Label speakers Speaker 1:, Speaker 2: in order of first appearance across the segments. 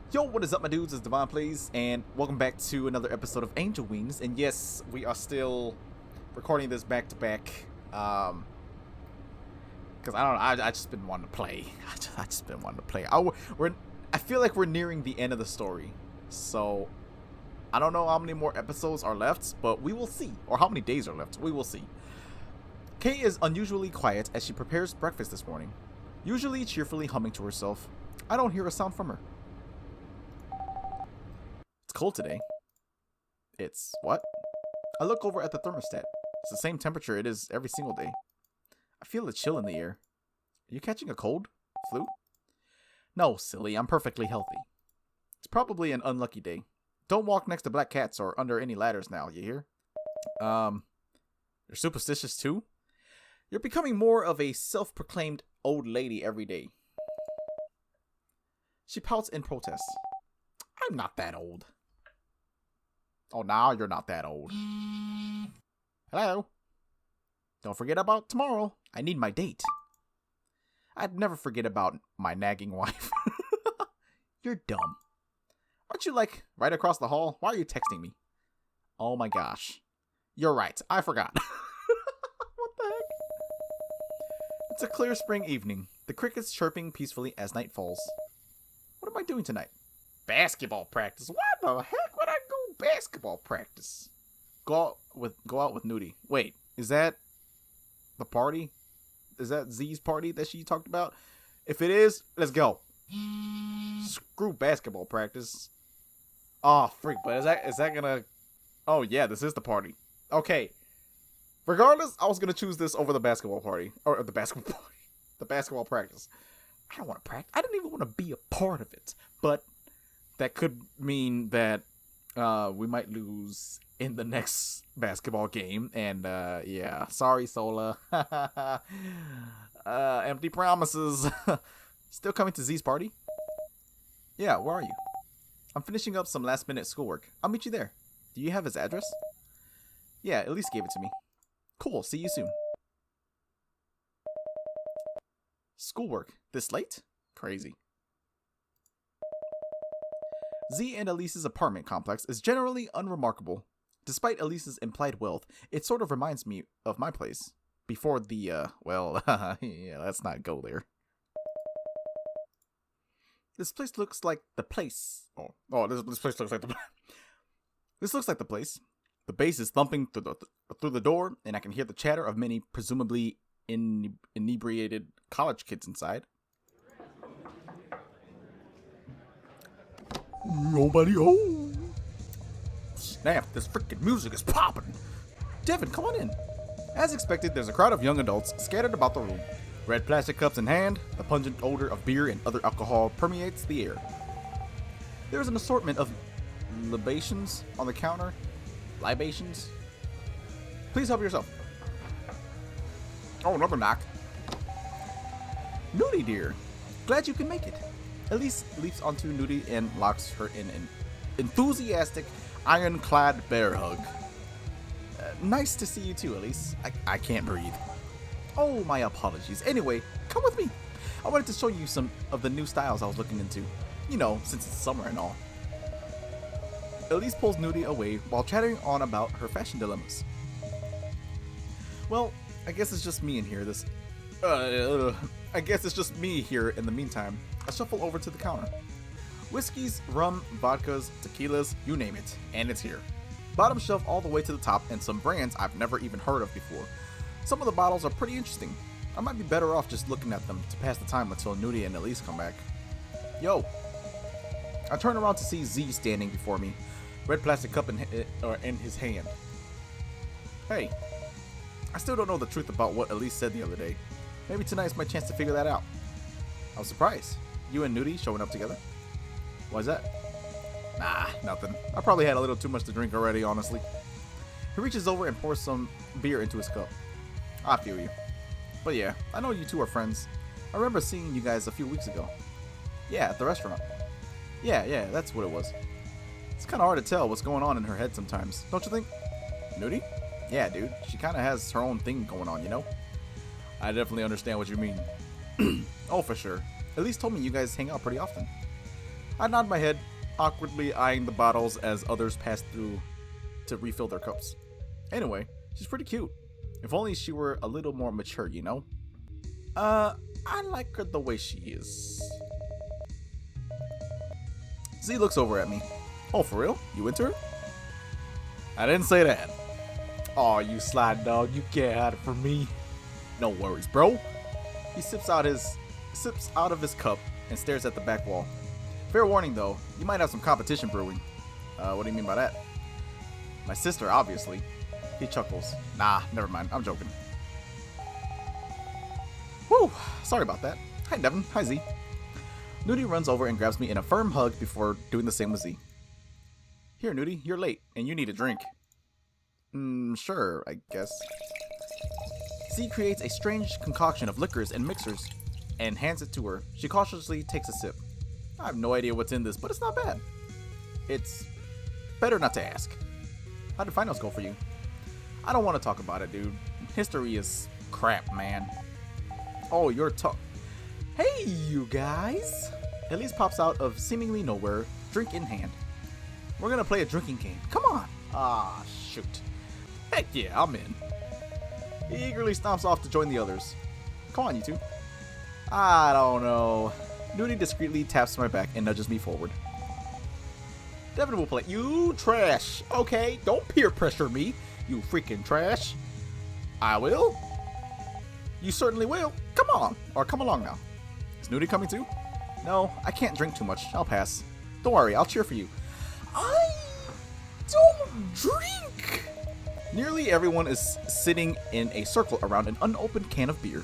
Speaker 1: Yo, what is up, my dudes? It's DevinePlayz, and welcome back to another episode of Angel Wings. And yes, we are still recording this back to back, because I just been wanting to play. I just been wanting to play. I feel like we're nearing the end of the story, so I don't know how many more episodes are left, but we will see, or how many days are left. We will see. Kay is unusually quiet as she prepares breakfast this morning, usually cheerfully humming to herself. I don't hear a sound from her. It's cold today. It's what? I look over at the thermostat. It's the same temperature it is every single day. I feel a chill in the air. Are you catching a cold? Flu? No, silly. I'm perfectly healthy. It's probably an unlucky day. Don't walk next to black cats or under any ladders now, you hear? You're superstitious too? You're becoming more of a self-proclaimed old lady every day. She pouts in protest. I'm not that old. Oh, now you're not that old. Hello? Don't forget about tomorrow. I need my date. I'd never forget about my nagging wife. You're dumb. Aren't you, like, right across the hall? Why are you texting me? Oh my gosh. You're right. I forgot. What the heck? It's a clear spring evening. The crickets chirping peacefully as night falls. What am I doing tonight? Basketball practice. Why the heck would I go basketball practice? Go out with Nudie. Wait, is that the party? Is that Z's party that she talked about? If it is, let's go. Screw basketball practice. Oh, freak, but is that gonna... Oh, yeah, this is the party. Okay. Regardless, I was gonna choose this over the basketball party. Or the basketball party. The basketball practice. I don't want to practice. I didn't even want to be a part of it. But that could mean that we might lose in the next basketball game. And, yeah. Sorry, Sola. Empty promises. Still coming to Z's party? Yeah, where are you? I'm finishing up some last-minute schoolwork. I'll meet you there. Do you have his address? Yeah, Elise gave it to me. Cool, see you soon. Schoolwork? This late? Crazy. Z and Elise's apartment complex is generally unremarkable. Despite Elise's implied wealth, it sort of reminds me of my place. Before the, well, yeah, let's not go there. This place looks like the place. This place looks like the... This looks like the place. The bass is thumping through the door, and I can hear the chatter of many presumably inebriated college kids inside. Nobody home. Snap, this freaking music is popping. Devin, come on in. As expected, there's a crowd of young adults scattered about the room. Red plastic cups in hand, the pungent odor of beer and other alcohol permeates the air. There's an assortment of libations on the counter. Libations? Please help yourself. Oh, another knock. Nudie, dear. Glad you can make it. Elise leaps onto Nudie and locks her in an enthusiastic, ironclad bear hug. Nice to see you too, Elise. I can't breathe. Oh, my apologies. Anyway, come with me. I wanted to show you some of the new styles I was looking into. You know, since it's summer and all. Elise pulls Nudie away while chattering on about her fashion dilemmas. Well, I guess it's just me in here. I guess it's just me here in the meantime. I shuffle over to the counter. Whiskeys, rum, vodkas, tequilas, you name it, and it's here. Bottom shelf all the way to the top, and some brands I've never even heard of before. Some of the bottles are pretty interesting. I might be better off just looking at them to pass the time until Nudie and Elise come back. Yo! I turn around to see Z standing before me, red plastic cup in his hand. Hey, I still don't know the truth about what Elise said the other day. Maybe tonight's my chance to figure that out. I was surprised. You and Nudie showing up together? Why's that? Nah, nothing. I probably had a little too much to drink already, honestly. He reaches over and pours some beer into his cup. I feel you. But yeah, I know you two are friends. I remember seeing you guys a few weeks ago. Yeah, at the restaurant. Yeah, that's what it was. It's kind of hard to tell what's going on in her head sometimes, don't you think? Nudie? Yeah, dude. She kind of has her own thing going on, you know? I definitely understand what you mean. Oh, for sure. Elise told me you guys hang out pretty often. I nod my head, awkwardly eyeing the bottles as others pass through to refill their cups. Anyway, she's pretty cute. If only she were a little more mature, you know? I like her the way she is. Z looks over at me. Oh, for real? You into her? I didn't say that. Aw, you slide dog, you can't hide it from me. No worries, bro. He sips out of his cup and stares at the back wall. Fair warning though, you might have some competition brewing. What do you mean by that? My sister, obviously. He chuckles. Nah, never mind, I'm joking. Whew, sorry about that. Hi Devin, hi Z. Nudie runs over and grabs me in a firm hug before doing the same with Z. Here, Nudie, you're late, and you need a drink. Sure, I guess. Z creates a strange concoction of liquors and mixers and hands it to her. She cautiously takes a sip. I have no idea what's in this, but it's not bad. It's better not to ask. How did finals go for you? I don't want to talk about it, dude. History is crap, man. Oh, you're Hey, you guys! Elise pops out of seemingly nowhere, drink in hand. We're gonna play a drinking game. Come on! Ah, shoot. Heck yeah, I'm in. He eagerly stomps off to join the others. Come on, you two. I don't know. Nudie discreetly taps my back and nudges me forward. Devin will play. You trash! Okay, don't peer pressure me, you freaking trash. I will? You certainly will. Come on, or come along now. Is Nudie coming too? No, I can't drink too much. I'll pass. Don't worry, I'll cheer for you. I don't drink! Nearly everyone is sitting in a circle around an unopened can of beer.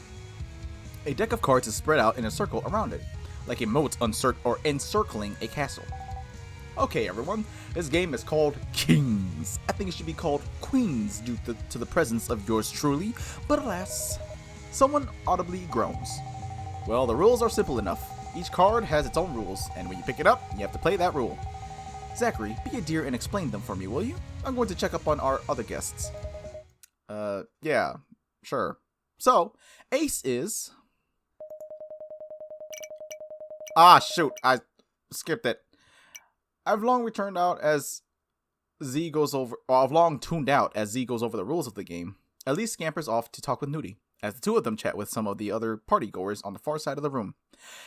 Speaker 1: A deck of cards is spread out in a circle around it, like a moat encircling a castle. Okay, everyone, this game is called Kings. I think it should be called Queens due to the presence of yours truly, but alas, someone audibly groans. Well, the rules are simple enough. Each card has its own rules, and when you pick it up, you have to play that rule. Zachary, be a dear and explain them for me, will you? I'm going to check up on our other guests. Yeah, sure. So, Ace is... Ah, shoot, I skipped it. I've long tuned out as Z goes over the rules of the game. Elise scampers off to talk with Nudie, as the two of them chat with some of the other partygoers on the far side of the room.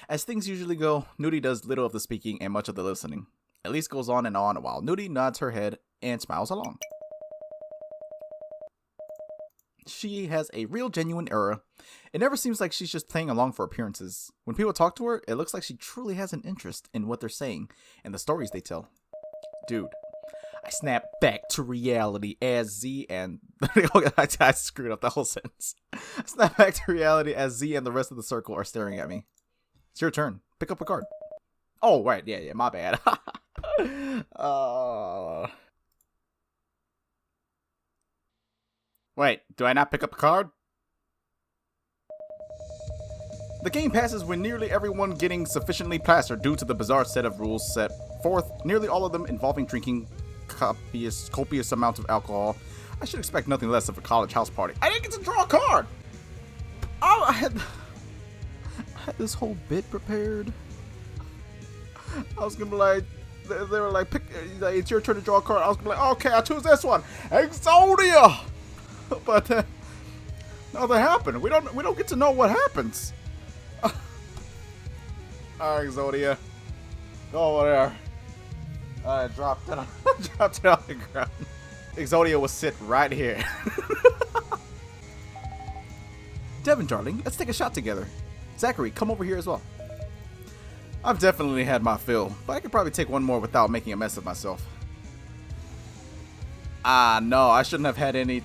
Speaker 1: As things usually go, Nudie does little of the speaking and much of the listening. Elise goes on and on while Nudie nods her head and smiles along. She has a real genuine aura. It never seems like she's just playing along for appearances. When people talk to her, it looks like she truly has an interest in what they're saying and the stories they tell. Dude, I snap back to reality as Z and... I screwed up the whole sentence. I snap back to reality as Z and the rest of the circle are staring at me. It's your turn. Pick up a card. Oh, right. Yeah, my bad. Wait, do I not pick up a card? The game passes with nearly everyone getting sufficiently plastered due to the bizarre set of rules set forth, nearly all of them involving drinking copious amounts of alcohol. I should expect nothing less of a college house party. I didn't get to draw a card! Oh, I had this whole bit prepared. I was gonna be like, they were like, it's your turn to draw a card. I was gonna be like, okay, I'll choose this one. Exodia! But nothing happened. We don't get to know what happens. Alright, Exodia. Go over there. I dropped it on the ground. Exodia will sit right here. Devin, darling, let's take a shot together. Zachary, come over here as well. I've definitely had my fill, but I could probably take one more without making a mess of myself. No, I shouldn't have had any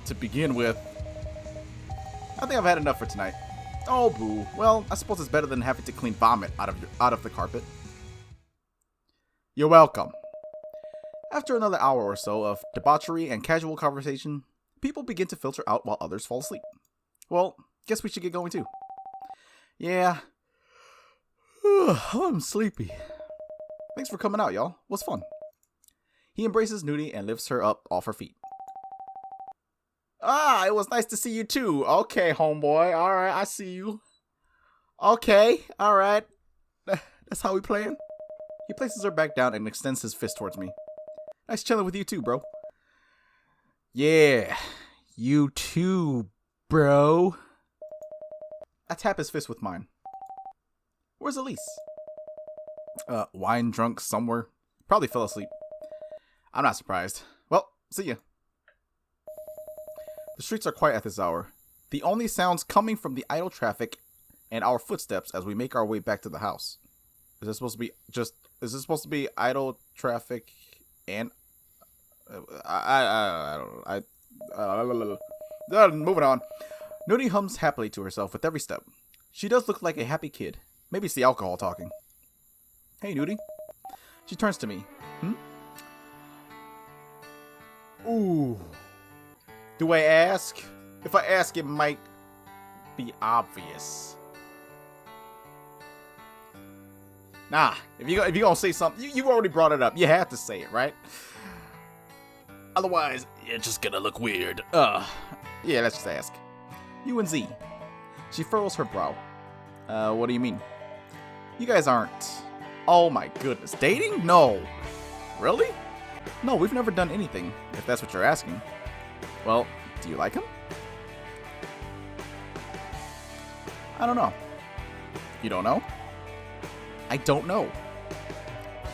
Speaker 1: to begin with. I think I've had enough for tonight. Oh, boo. Well, I suppose it's better than having to clean vomit out of the carpet. You're welcome. After another hour or so of debauchery and casual conversation, people begin to filter out while others fall asleep. Well, guess we should get going too. Yeah. I'm sleepy. Thanks for coming out, y'all. Was fun. He embraces Nudie and lifts her up off her feet. It was nice to see you too. Okay, homeboy. Alright, I see you. Okay, alright. That's how we playing? He places her back down and extends his fist towards me. Nice chilling with you too, bro. Yeah, you too, bro. I tap his fist with mine. Where's Elise? Wine drunk somewhere. Probably fell asleep. I'm not surprised. Well, see ya. The streets are quiet at this hour. The only sounds coming from the idle traffic and our footsteps as we make our way back to the house. Is this supposed to be idle traffic and I don't know. Moving on. Nudie hums happily to herself with every step. She does look like a happy kid. Maybe it's the alcohol talking. Hey, Nudie. She turns to me. Ooh. Do I ask? If I ask, it might be obvious. Nah, if you gonna say something, you already brought it up. You have to say it, right? Otherwise, you're just gonna look weird. Yeah, let's just ask. You and Z. She furrows her brow. What do you mean? You guys aren't... Oh my goodness. Dating? No. Really? No, we've never done anything, if that's what you're asking. Well, do you like him? I don't know. You don't know? I don't know.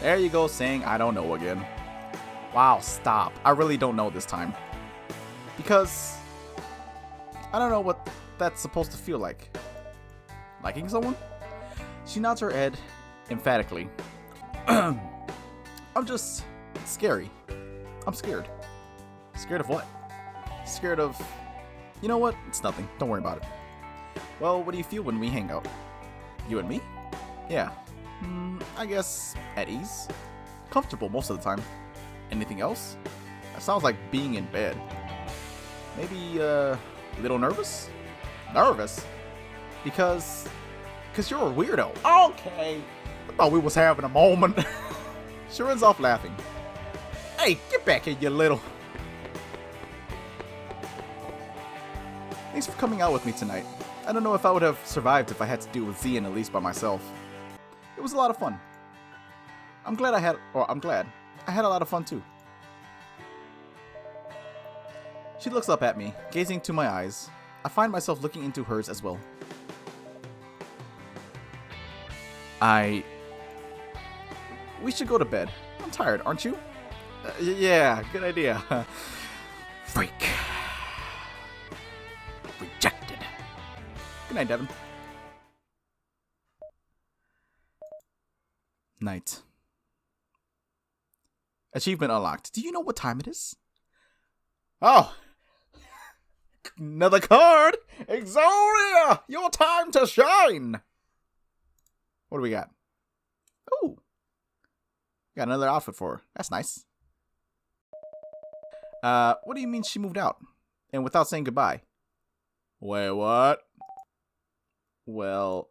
Speaker 1: There you go, saying I don't know again. Wow, stop. I really don't know this time. Because I don't know what that's supposed to feel like. Liking someone? She nods her head emphatically. I'm just scary. I'm scared. Scared of what? Scared of... You know what? It's nothing. Don't worry about it. Well, what do you feel when we hang out? You and me? Yeah. I guess at ease. Comfortable most of the time. Anything else? That sounds like being in bed. Maybe a little nervous? Nervous? Because you're a weirdo. Okay. I thought we was having a moment. She runs off laughing. Hey, get back here, you little... Thanks for coming out with me tonight. I don't know if I would have survived if I had to deal with Z and Elise by myself. It was a lot of fun. I'm glad I had a lot of fun too. She looks up at me, gazing into my eyes. I find myself looking into hers as well. We should go to bed. I'm tired, aren't you? Yeah, good idea. Freak. Rejected. Good night, Devin. Night. Achievement unlocked. Do you know what time it is? Oh! Another card! Exoria! Your time to shine! What do we got? Ooh. Got another outfit for her. That's nice. What do you mean she moved out? And without saying goodbye? Wait, what? Well...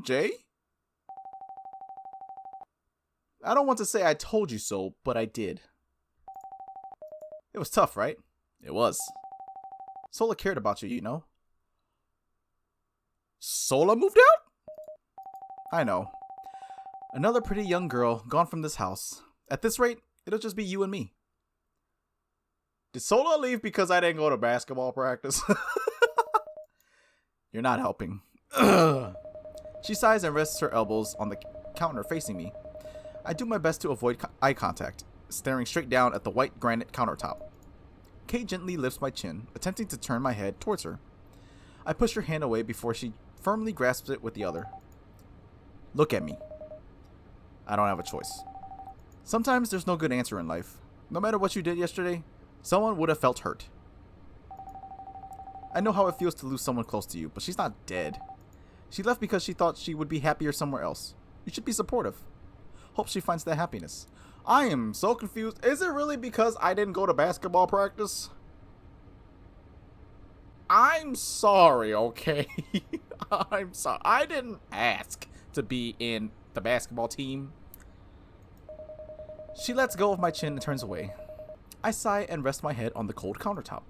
Speaker 1: Jay? I don't want to say I told you so, but I did. It was tough, right? It was. Sola cared about you, you know. Sola moved out? I know. Another pretty young girl gone from this house. At this rate, it'll just be you and me. Did Sola leave because I didn't go to basketball practice? You're not helping. She sighs and rests her elbows on the counter facing me. I do my best to avoid eye contact, staring straight down at the white granite countertop. Kate gently lifts my chin, attempting to turn my head towards her. I push her hand away before she firmly grasps it with the other. Look at me. I don't have a choice. Sometimes there's no good answer in life. No matter what you did yesterday, someone would have felt hurt. I know how it feels to lose someone close to you, but she's not dead. She left because she thought she would be happier somewhere else. You should be supportive. Hope she finds that happiness. I am so confused. Is it really because I didn't go to basketball practice? I'm sorry, okay? I'm sorry. I didn't ask to be in the basketball team. She lets go of my chin and turns away. I sigh and rest my head on the cold countertop.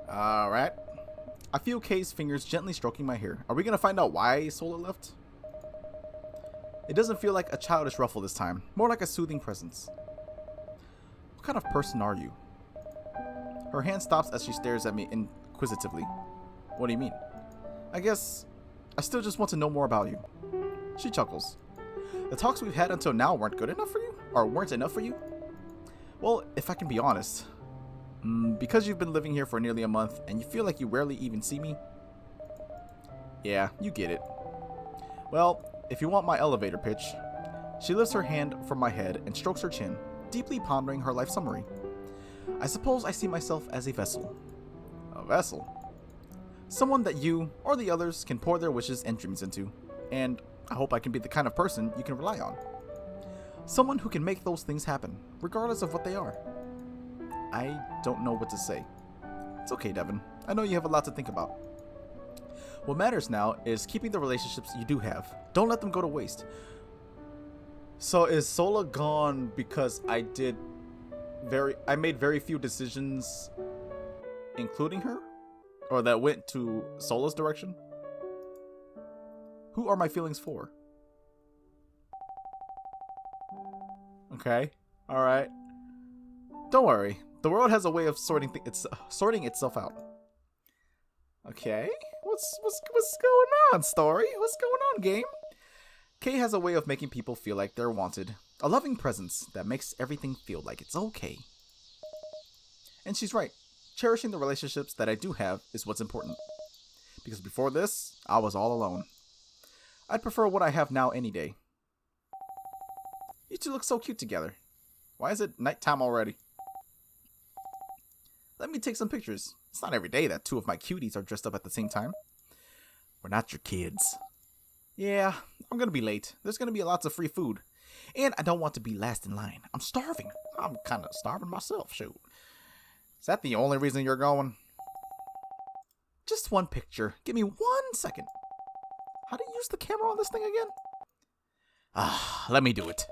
Speaker 1: Alright. I feel Kay's fingers gently stroking my hair. Are we gonna find out why Sola left? It doesn't feel like a childish ruffle this time, more like a soothing presence. What kind of person are you? Her hand stops as she stares at me inquisitively. What do you mean? I guess I still just want to know more about you. She chuckles. The talks we've had until now weren't good enough for you? Or weren't enough for you? Well, if I can be honest, because you've been living here for nearly a month and you feel like you rarely even see me? Yeah, you get it. Well, if you want my elevator pitch. She lifts her hand from my head and strokes her chin, deeply pondering her life summary. I suppose I see myself as a vessel. A vessel? Someone that you, or the others, can pour their wishes and dreams into. And I hope I can be the kind of person you can rely on. Someone who can make those things happen, regardless of what they are. I don't know what to say. It's okay, Devin. I know you have a lot to think about. What matters now is keeping the relationships you do have. Don't let them go to waste. So is Sola gone because I made very few decisions, including her? Or that went to Sola's direction? Who are my feelings for? Okay. Alright. Don't worry. The world has a way of sorting itself out. Okay. What's going on, story? What's going on, game? Kay has a way of making people feel like they're wanted. A loving presence that makes everything feel like it's okay. And she's right. Cherishing the relationships that I do have is what's important. Because before this, I was all alone. I'd prefer what I have now any day. You two look so cute together. Why is it nighttime already? Let me take some pictures. It's not every day that two of my cuties are dressed up at the same time. We're not your kids. Yeah, I'm gonna be late. There's gonna be lots of free food. And I don't want to be last in line. I'm starving. I'm kind of starving myself, shoot. Is that the only reason you're going? Just one picture. Give me 1 second. How do you use the camera on this thing again? Let me do it.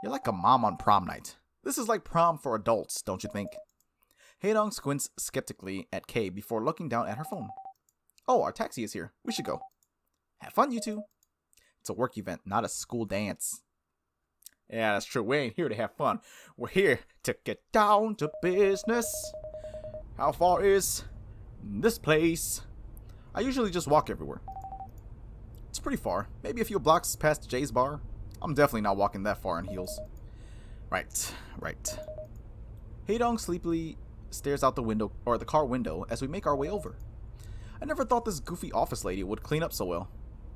Speaker 1: You're like a mom on prom night. This is like prom for adults, don't you think? Haedong squints skeptically at Kay before looking down at her phone. Oh, our taxi is here. We should go. Have fun, you two. It's a work event, not a school dance. Yeah, that's true. We ain't here to have fun. We're here to get down to business. How far is this place? I usually just walk everywhere. It's pretty far. Maybe a few blocks past Jay's bar. I'm definitely not walking that far in heels. Right. Haedong sleepily stares out the window, or the car window, as we make our way over. I never thought this goofy office lady would clean up so well.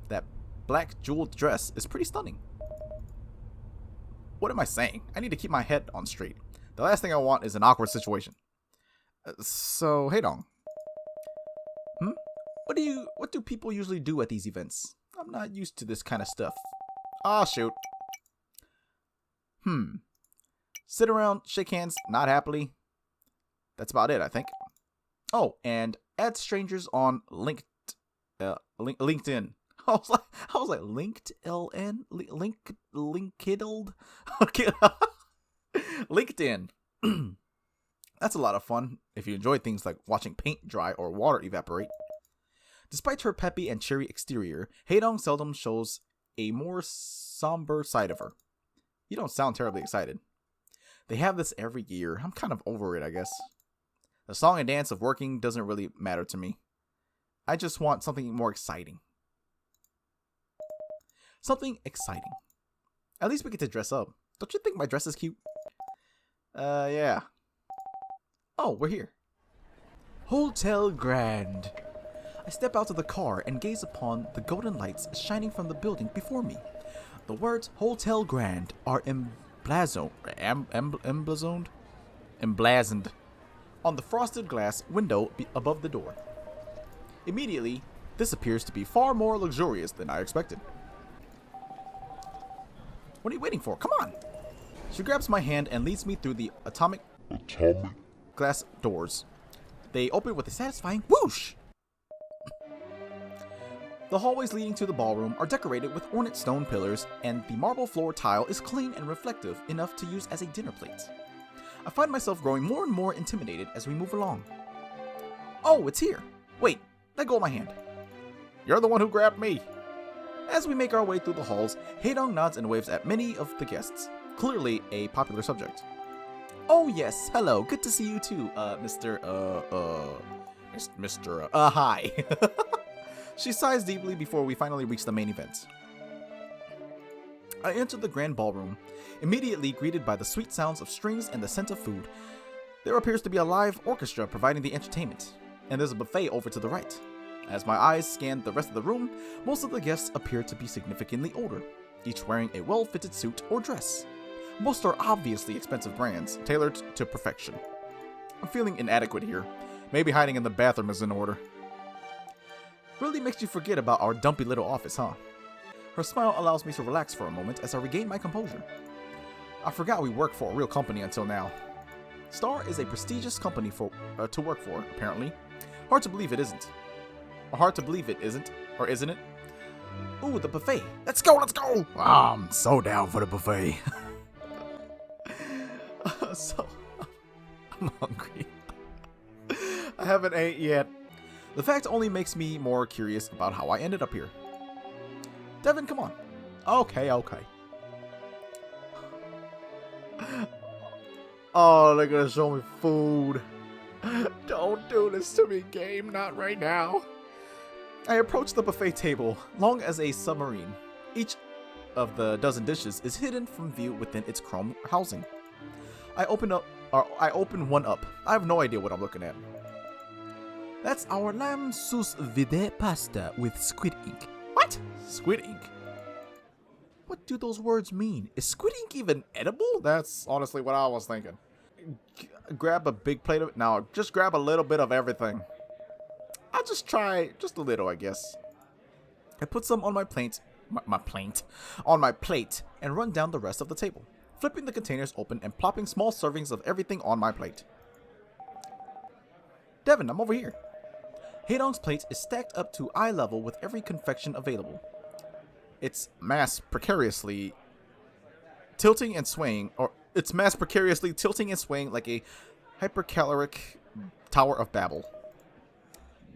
Speaker 1: That black jeweled dress is pretty stunning. What am I saying? I need to keep my head on straight. The last thing I want is an awkward situation. So, Haedong. What do people usually do at these events? I'm not used to this kind of stuff. Ah, shoot. Sit around, shake hands, nod happily. That's about it, I think. Oh, and add strangers on LinkedIn. I was like LinkedIn, LinkedIn. Okay, LinkedIn. That's a lot of fun if you enjoy things like watching paint dry or water evaporate. Despite her peppy and cheery exterior, Haedong seldom shows a more somber side of her. You don't sound terribly excited. They have this every year. I'm kind of over it, I guess. The song and dance of working doesn't really matter to me. I just want something more exciting. Something exciting. At least we get to dress up. Don't you think my dress is cute? Yeah. Oh, we're here. Hotel Grand. I step out of the car and gaze upon the golden lights shining from the building before me. The words Hotel Grand are emblazoned on the frosted glass window above the door. Immediately, this appears to be far more luxurious than I expected. What are you waiting for? Come on! She grabs my hand and leads me through the atomic glass doors. They open with a satisfying whoosh! The hallways leading to the ballroom are decorated with ornate stone pillars, and the marble floor tile is clean and reflective enough to use as a dinner plate. I find myself growing more and more intimidated as we move along. Oh, it's here! Wait, let go of my hand. You're the one who grabbed me. As we make our way through the halls, Haedong nods and waves at many of the guests. Clearly a popular subject. Oh yes, hello, good to see you too, hi. She sighs deeply before we finally reach the main event. I enter the Grand Ballroom, immediately greeted by the sweet sounds of strings and the scent of food. There appears to be a live orchestra providing the entertainment, and there's a buffet over to the right. As my eyes scan the rest of the room, most of the guests appear to be significantly older, each wearing a well-fitted suit or dress. Most are obviously expensive brands, tailored to perfection. I'm feeling inadequate here. Maybe hiding in the bathroom is in order. Really makes you forget about our dumpy little office, huh? Her smile allows me to relax for a moment as I regain my composure. I forgot we work for a real company until now. Star is a prestigious company to work for, apparently. Hard to believe it isn't. Hard to believe it isn't, or isn't it? Ooh, the buffet. Let's go, let's go! I'm so down for the buffet. I'm hungry. I haven't ate yet. The fact only makes me more curious about how I ended up here. Devin, come on. Okay. Oh, they're gonna show me food. Don't do this to me, game. Not right now. I approach the buffet table, long as a submarine. Each of the dozen dishes is hidden from view within its chrome housing. I open one up. I have no idea what I'm looking at. That's our lamb sous vide pasta with squid ink. What? Squid ink? What do those words mean? Is squid ink even edible? That's honestly what I was thinking. Grab a big plate of it. No, just grab a little bit of everything. I'll just try just a little, I guess. I put some on my plate, on my plate, and run down the rest of the table, flipping the containers open and plopping small servings of everything on my plate. Devin, I'm over here. Haedong's plate is stacked up to eye level with every confection available. It's mass precariously tilting and swaying like a hypercaloric Tower of Babel.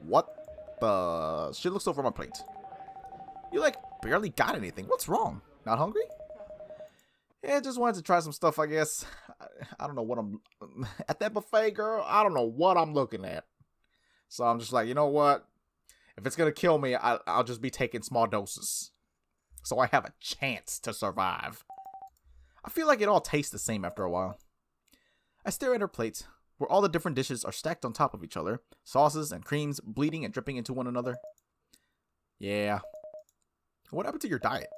Speaker 1: What the? She looks over my plate. You barely got anything. What's wrong? Not hungry? Yeah, just wanted to try some stuff, I guess. I don't know what I'm... At that buffet, girl, I don't know what I'm looking at. So I'm just like, you know what? If it's going to kill me, I'll just be taking small doses. So I have a chance to survive. I feel like it all tastes the same after a while. I stare at her plate, where all the different dishes are stacked on top of each other. Sauces and creams bleeding and dripping into one another. Yeah. What happened to your diet?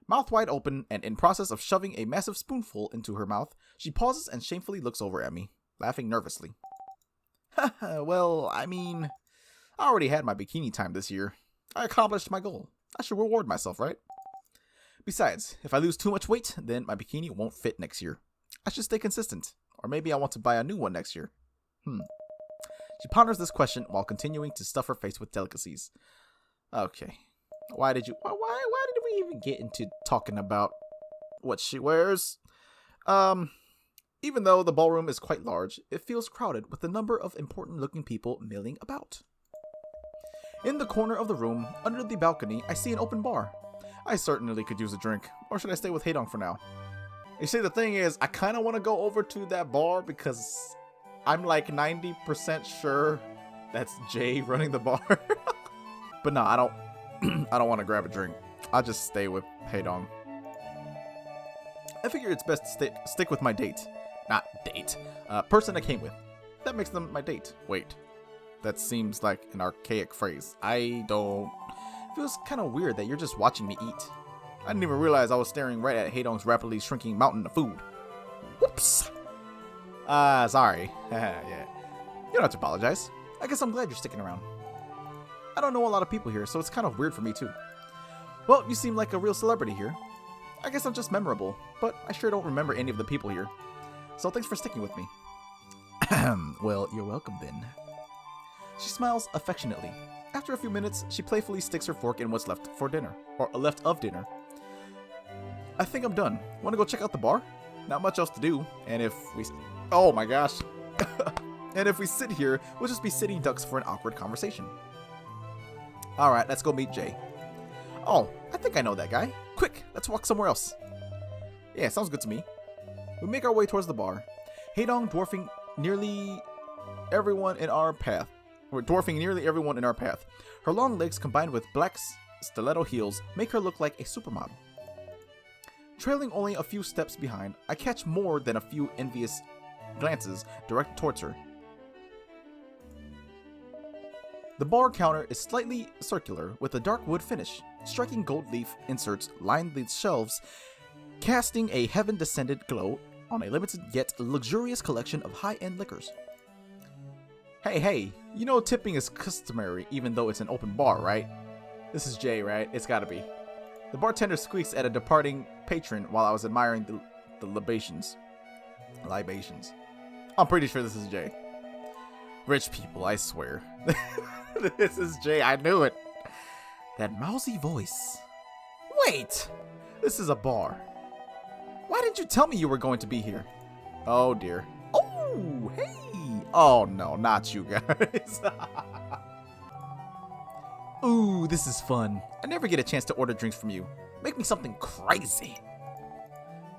Speaker 1: Mouth wide open and in process of shoving a massive spoonful into her mouth, she pauses and shamefully looks over at me, laughing nervously. Well, I mean, I already had my bikini time this year. I accomplished my goal. I should reward myself, right? Besides, if I lose too much weight, then my bikini won't fit next year. I should stay consistent, or maybe I want to buy a new one next year. She ponders this question while continuing to stuff her face with delicacies. Okay. Why did we even get into talking about what she wears? Even though the ballroom is quite large, it feels crowded with a number of important looking people milling about. In the corner of the room, under the balcony, I see an open bar. I certainly could use a drink, or should I stay with Haedong for now? You see, the thing is, I kind of want to go over to that bar because I'm like 90% sure that's Jay running the bar. But no, I don't want to grab a drink. I'll just stay with Haedong. I figure it's best to stick with my date. Not date. Person I came with. That makes them my date. Wait. That seems like an archaic phrase. It feels kind of weird that you're just watching me eat. I didn't even realize I was staring right at Haedong's rapidly shrinking mountain of food. Whoops. Sorry. Yeah. You don't have to apologize. I guess I'm glad you're sticking around. I don't know a lot of people here, so it's kind of weird for me too. Well, you seem like a real celebrity here. I guess I'm just memorable, but I sure don't remember any of the people here. So thanks for sticking with me. Well, you're welcome then. She smiles affectionately. After a few minutes, she playfully sticks her fork in what's left for dinner, or left of dinner. I think I'm done. Want to go check out the bar? Not much else to do, and if we... Oh my gosh. And if we sit here, we'll just be sitting ducks for an awkward conversation. Alright, let's go meet Jay. Oh, I think I know that guy. Quick, let's walk somewhere else. Yeah, sounds good to me. We make our way towards the bar. Haedong dwarfing nearly everyone in our path. We're dwarfing nearly everyone in our path. Her long legs combined with black stiletto heels make her look like a supermodel. Trailing only a few steps behind, I catch more than a few envious glances directed towards her. The bar counter is slightly circular with a dark wood finish. Striking gold leaf inserts line the shelves, casting a heaven-descended glow on a limited yet luxurious collection of high-end liquors. Hey, you know tipping is customary even though it's an open bar, right? This is Jay, right? It's gotta be. The bartender squeaks at a departing patron while I was admiring the libations. I'm pretty sure this is Jay. Rich people, I swear. This is Jay, I knew it. That mousy voice. Wait! This is a bar. Why didn't you tell me you were going to be here? Oh dear. Oh, hey! Oh no, not you guys. Ooh, this is fun. I never get a chance to order drinks from you. Make me something crazy.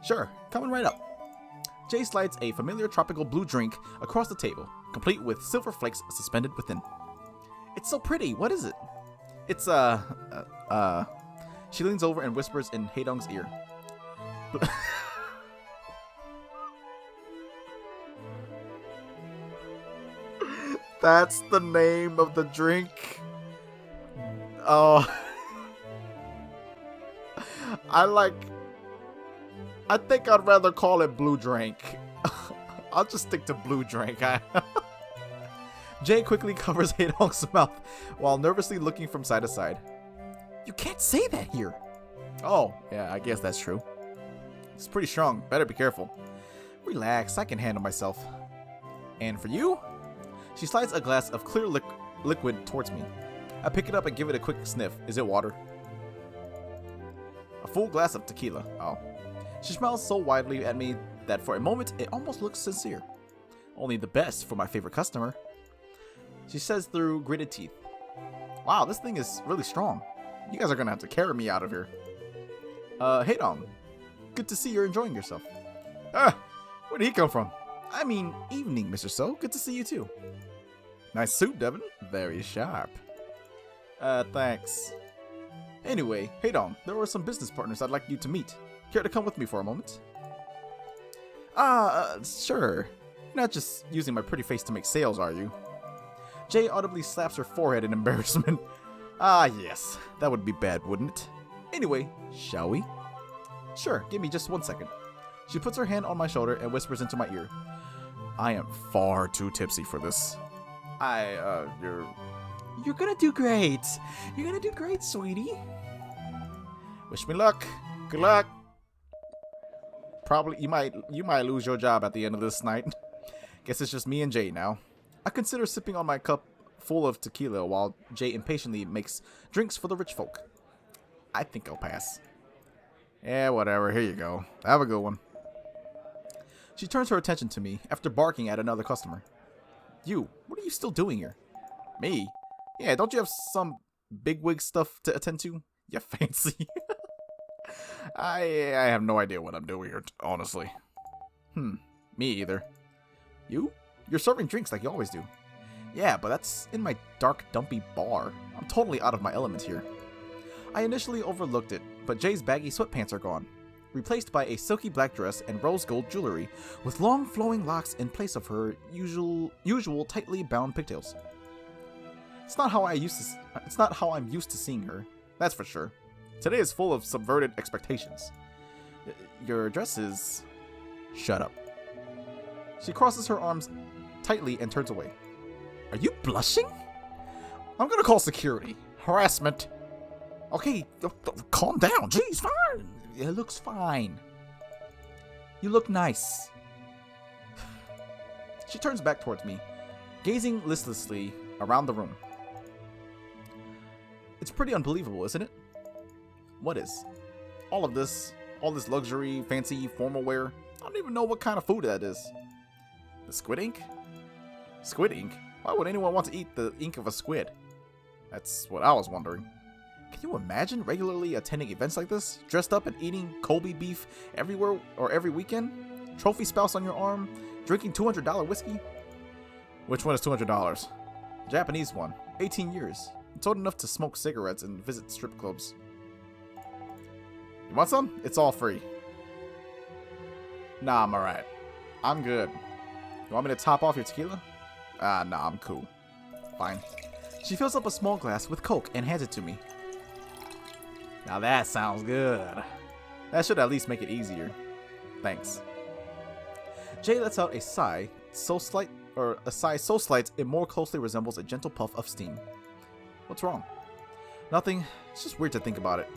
Speaker 1: Sure, coming right up. Jay slides a familiar tropical blue drink across the table, complete with silver flakes suspended within. It's so pretty. What is it? It's, She leans over and whispers in Haedong's ear. That's the name of the drink. Oh. I think I'd rather call it blue drink. I'll just stick to blue drink. Jay quickly covers Haedong's mouth while nervously looking from side to side. You can't say that here. Oh, yeah, I guess that's true. It's pretty strong. Better be careful. Relax, I can handle myself. And for you? She slides a glass of clear liquid towards me. I pick it up and give it a quick sniff. Is it water? A full glass of tequila. Oh. She smiles so widely at me that for a moment it almost looks sincere. Only the best for my favorite customer. She says through gritted teeth. Wow, this thing is really strong. You guys are gonna have to carry me out of here. Haedong. Good to see you're enjoying yourself. Ah, where did he come from? I mean, evening, Mr. So. Good to see you too. Nice suit, Devin. Very sharp. Thanks. Anyway, Haedong, there were some business partners I'd like you to meet. Care to come with me for a moment? Sure. You're not just using my pretty face to make sales, are you? Jay audibly slaps her forehead in embarrassment. Ah, yes. That would be bad, wouldn't it? Anyway, shall we? Sure, give me just 1 second. She puts her hand on my shoulder and whispers into my ear. I am far too tipsy for this. You're gonna do great. You're gonna do great, sweetie. Wish me luck. Good luck. Probably, you might lose your job at the end of this night. Guess it's just me and Jay now. I consider sipping on my cup full of tequila while Jay impatiently makes drinks for the rich folk. I think I'll pass. Yeah, whatever. Here you go. Have a good one. She turns her attention to me after barking at another customer. You, what are you still doing here? Me? Yeah, don't you have some bigwig stuff to attend to? You fancy. I have no idea what I'm doing here, honestly. Me either. You're serving drinks like you always do. Yeah, but that's in my dark, dumpy bar. I'm totally out of my element here. I initially overlooked it, but Jay's baggy sweatpants are gone, replaced by a silky black dress and rose gold jewelry, with long flowing locks in place of her usual tightly bound pigtails. It's not how I'm used to seeing her, that's for sure. Today is full of subverted expectations. Your dress is... Shut up. She crosses her arms tightly and turns away. Are you blushing? I'm gonna call security. Harassment. Okay, calm down. Jeez, fine. It looks fine. You look nice. She turns back towards me, gazing listlessly around the room. It's pretty unbelievable, isn't it? What is? All this luxury, fancy, formal wear. I don't even know what kind of food that is. The squid ink? Squid ink? Why would anyone want to eat the ink of a squid? That's what I was wondering. Can you imagine regularly attending events like this? Dressed up and eating Kobe beef everywhere or every weekend? Trophy spouse on your arm? Drinking $200 whiskey? Which one is $200? Japanese one. 18 years. It's old enough to smoke cigarettes and visit strip clubs. You want some? It's all free. Nah, I'm alright. I'm good. You want me to top off your tequila? Nah, I'm cool. Fine. She fills up a small glass with Coke and hands it to me. Now that sounds good. That should at least make it easier. Thanks. Jay lets out a sigh so slight it more closely resembles a gentle puff of steam. What's wrong? Nothing. It's just weird to think about it.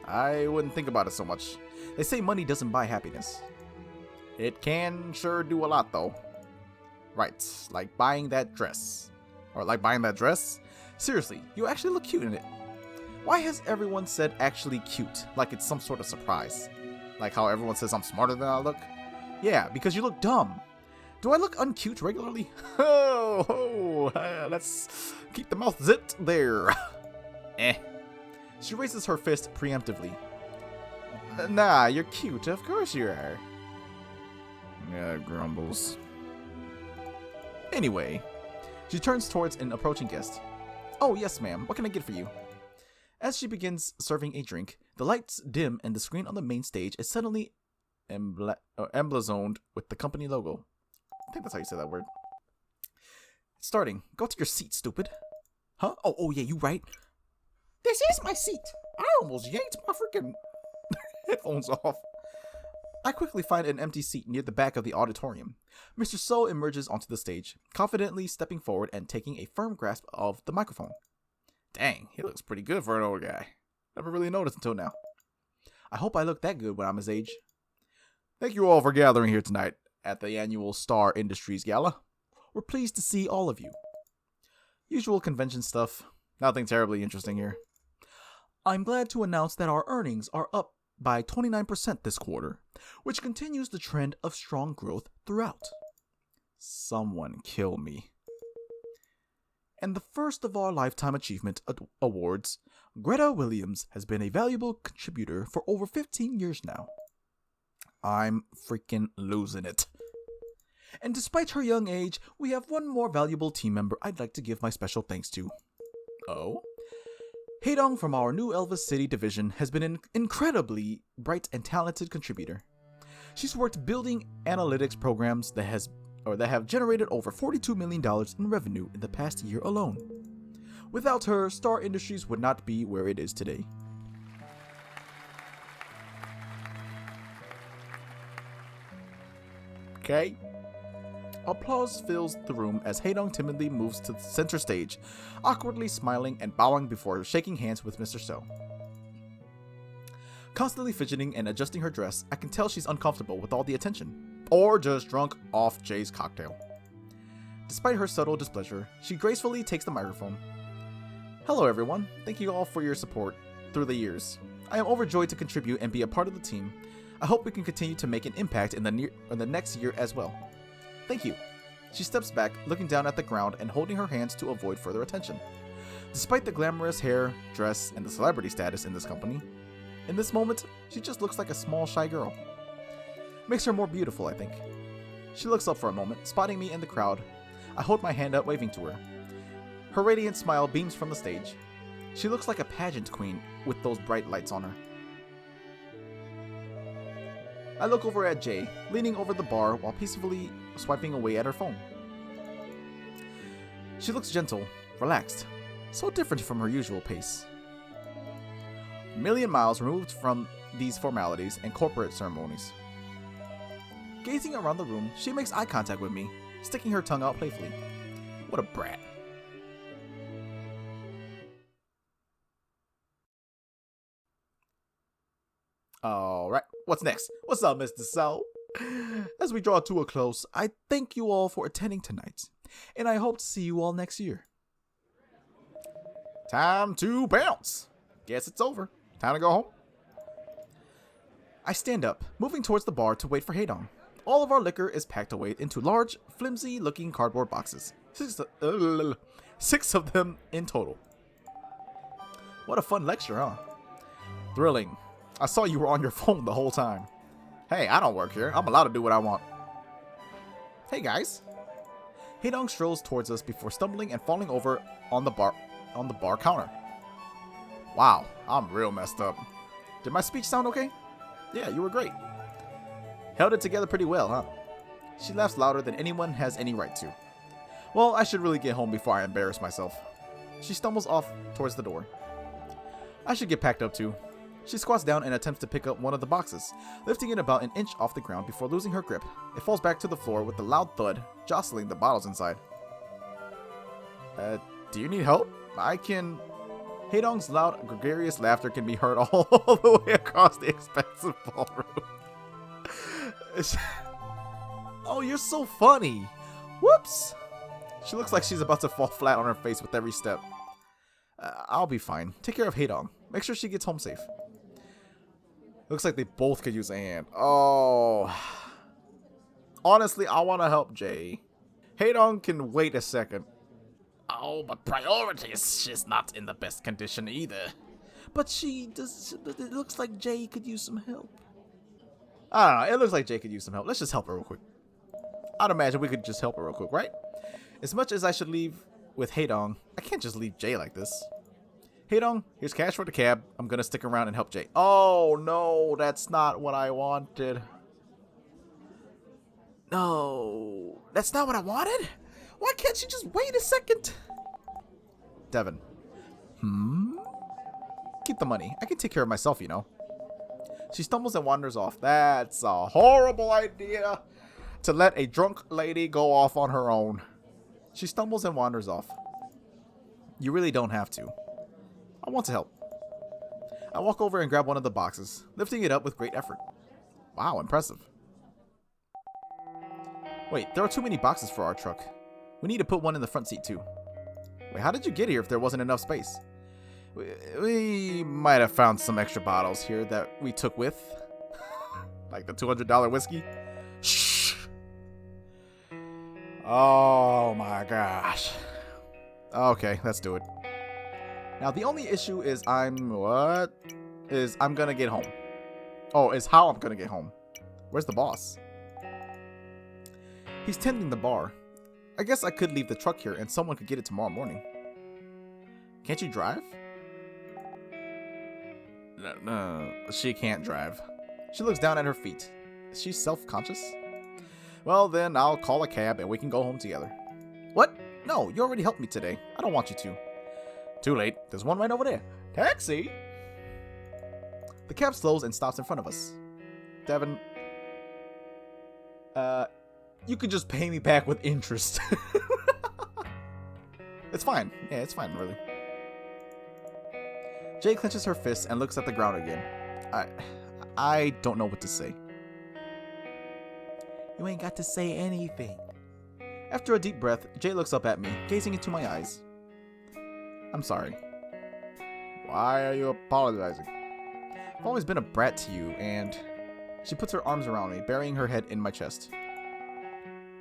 Speaker 1: I wouldn't think about it so much. They say money doesn't buy happiness. It can sure do a lot though. Right, like buying that dress. Or like buying that dress? Seriously, you actually look cute in it. Why has everyone said actually cute, like it's some sort of surprise? Like how everyone says I'm smarter than I look? Yeah, because you look dumb. Do I look uncute regularly? Let's keep the mouth zipped there. She raises her fist preemptively. Nah, you're cute. Of course you are. Yeah, grumbles. Anyway, she turns towards an approaching guest. Oh, yes, ma'am. What can I get for you? As she begins serving a drink, the lights dim and the screen on the main stage is suddenly emblazoned with the company logo. I think that's how you say that word. It's starting. Go to your seat, stupid. Huh? Oh yeah, you right. This is my seat. I almost yanked my freaking headphones off. I quickly find an empty seat near the back of the auditorium. Mr. So emerges onto the stage, confidently stepping forward and taking a firm grasp of the microphone. Dang, he looks pretty good for an old guy. Never really noticed until now. I hope I look that good when I'm his age. Thank you all for gathering here tonight at the annual Star Industries Gala. We're pleased to see all of you. Usual convention stuff. Nothing terribly interesting here. I'm glad to announce that our earnings are up by 29% this quarter, which continues the trend of strong growth throughout. Someone kill me. And the first of our Lifetime Achievement Awards, Greta Williams has been a valuable contributor for over 15 years now. I'm freaking losing it. And despite her young age, we have one more valuable team member I'd like to give my special thanks to. Oh? Haedong from our New Elvis City division has been an incredibly bright and talented contributor. She's worked building analytics programs that have generated over $42 million in revenue in the past year alone. Without her, Star Industries would not be where it is today. Okay. Applause fills the room as Haedong timidly moves to the center stage, awkwardly smiling and bowing before shaking hands with Mr. So. Constantly fidgeting and adjusting her dress, I can tell she's uncomfortable with all the attention, or just drunk off Jay's cocktail. Despite her subtle displeasure, she gracefully takes the microphone. Hello everyone, thank you all for your support through the years. I am overjoyed to contribute and be a part of the team. I hope we can continue to make an impact in the next year as well. Thank you. She steps back, looking down at the ground and holding her hands to avoid further attention. Despite the glamorous hair, dress, and the celebrity status in this company, in this moment, she just looks like a small, shy girl. Makes her more beautiful, I think. She looks up for a moment, spotting me in the crowd. I hold my hand up, waving to her. Her radiant smile beams from the stage. She looks like a pageant queen with those bright lights on her. I look over at Jay, leaning over the bar while peacefully swiping away at her phone. She looks gentle, relaxed, so different from her usual pace. A million miles removed from these formalities and corporate ceremonies. Gazing around the room, she makes eye contact with me, sticking her tongue out playfully. What a brat. Alright, what's next? What's up, Mr. So? As we draw to a close, I thank you all for attending tonight, and I hope to see you all next year. Time to bounce! Guess it's over. Time to go home. I stand up, moving towards the bar to wait for Haedong. All of our liquor is packed away into large, flimsy-looking cardboard boxes. Six of them in total. What a fun lecture, huh? Thrilling. I saw you were on your phone the whole time. Hey, I don't work here. I'm allowed to do what I want. Hey, guys. Haedong strolls towards us before stumbling and falling over on the bar counter. Wow, I'm real messed up. Did my speech sound okay? Yeah, you were great. Held it together pretty well, huh? She laughs louder than anyone has any right to. Well, I should really get home before I embarrass myself. She stumbles off towards the door. I should get packed up too. She squats down and attempts to pick up one of the boxes, lifting it about an inch off the ground before losing her grip. It falls back to the floor with a loud thud, jostling the bottles inside. Do you need help? I can... Haedong's loud, gregarious laughter can be heard all the way across the expensive ballroom. Oh, you're so funny. Whoops. She looks like she's about to fall flat on her face with every step. I'll be fine. Take care of Haedong. Make sure she gets home safe. Looks like they both could use a hand. Oh. Honestly, I want to help Jay. Haedong can wait a second. Oh, but priorities. She's not in the best condition either. But it looks like Jay could use some help. I don't know. It looks like Jay could use some help. Let's just help her real quick. I'd imagine we could just help her real quick, right? As much as I should leave with Haedong, I can't just leave Jay like this. Haedong, here's cash for the cab. I'm gonna stick around and help Jay. Oh, no. That's not what I wanted. No. That's not what I wanted? Why can't she just wait a second? Devin. Keep the money. I can take care of myself, you know. She stumbles and wanders off. That's a horrible idea. To let a drunk lady go off on her own. She stumbles and wanders off. You really don't have to. I want to help. I walk over and grab one of the boxes, lifting it up with great effort. Wow, impressive. Wait, there are too many boxes for our truck. We need to put one in the front seat too. Wait, how did you get here if there wasn't enough space? We might have found some extra bottles here that we took with. Like the $200 whiskey. Shh. Oh my gosh. Okay, let's do it. Now the only issue is I'm gonna get home. Oh, is how I'm gonna get home. Where's the boss? He's tending the bar. I guess I could leave the truck here and someone could get it tomorrow morning. Can't you drive? No, she can't drive. She looks down at her feet. Is she self-conscious? Well, then I'll call a cab and we can go home together. What? No, you already helped me today. I don't want you to. Too late. There's one right over there. Taxi! The cab slows and stops in front of us. Devin, you could just pay me back with interest. It's fine. Yeah, it's fine, really. Jay clenches her fists and looks at the ground again. I don't know what to say. You ain't got to say anything. After a deep breath, Jay looks up at me, gazing into my eyes. I'm sorry. Why are you apologizing? I've always been a brat to you, and... She puts her arms around me, burying her head in my chest.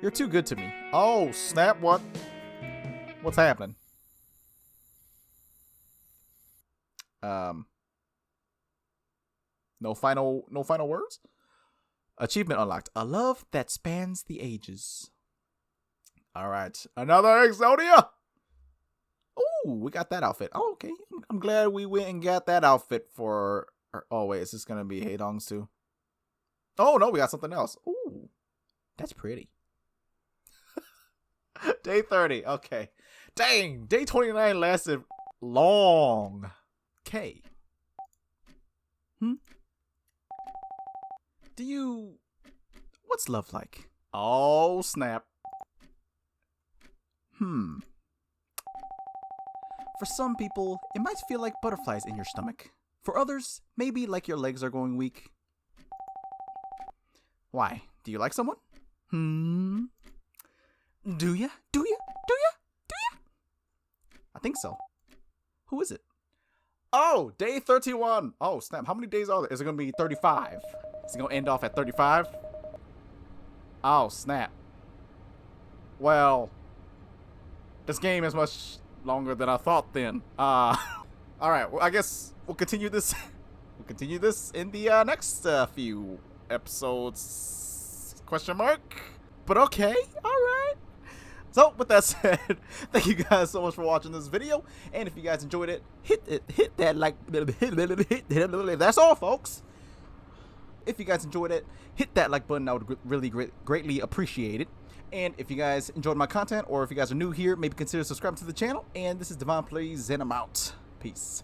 Speaker 1: You're too good to me. Oh, snap, what? What's happening? No final words? Achievement unlocked. A love that spans the ages. Alright. Another Exodia! Ooh, we got that outfit. Oh, okay. I'm glad we went and got that outfit for... Oh, wait. Is this going to be Haedong's too? Oh, no. We got something else. Ooh. That's pretty. Day 30. Okay. Dang. Day 29 lasted long. Okay. Do you... What's love like? Oh, snap. For some people, it might feel like butterflies in your stomach. For others, maybe like your legs are going weak. Why? Do you like someone? Do ya? Do ya? Do ya? Do ya? I think so. Who is it? Oh, day 31. Oh, snap. How many days are there? Is it going to be 35? Is it going to end off at 35? Oh, snap. Well, this game is much longer than I thought then. Alright, well, I guess we'll continue this. We'll continue this in the next few episodes. Question mark? But okay, alright. So, with that said, thank you guys so much for watching this video. And if you guys enjoyed it, hit that like. That's all, folks. If you guys enjoyed it, hit that like button. I would really greatly appreciate it. And if you guys enjoyed my content, or if you guys are new here, maybe consider subscribing to the channel. And this is DevinePlayz, and I'm out. Peace.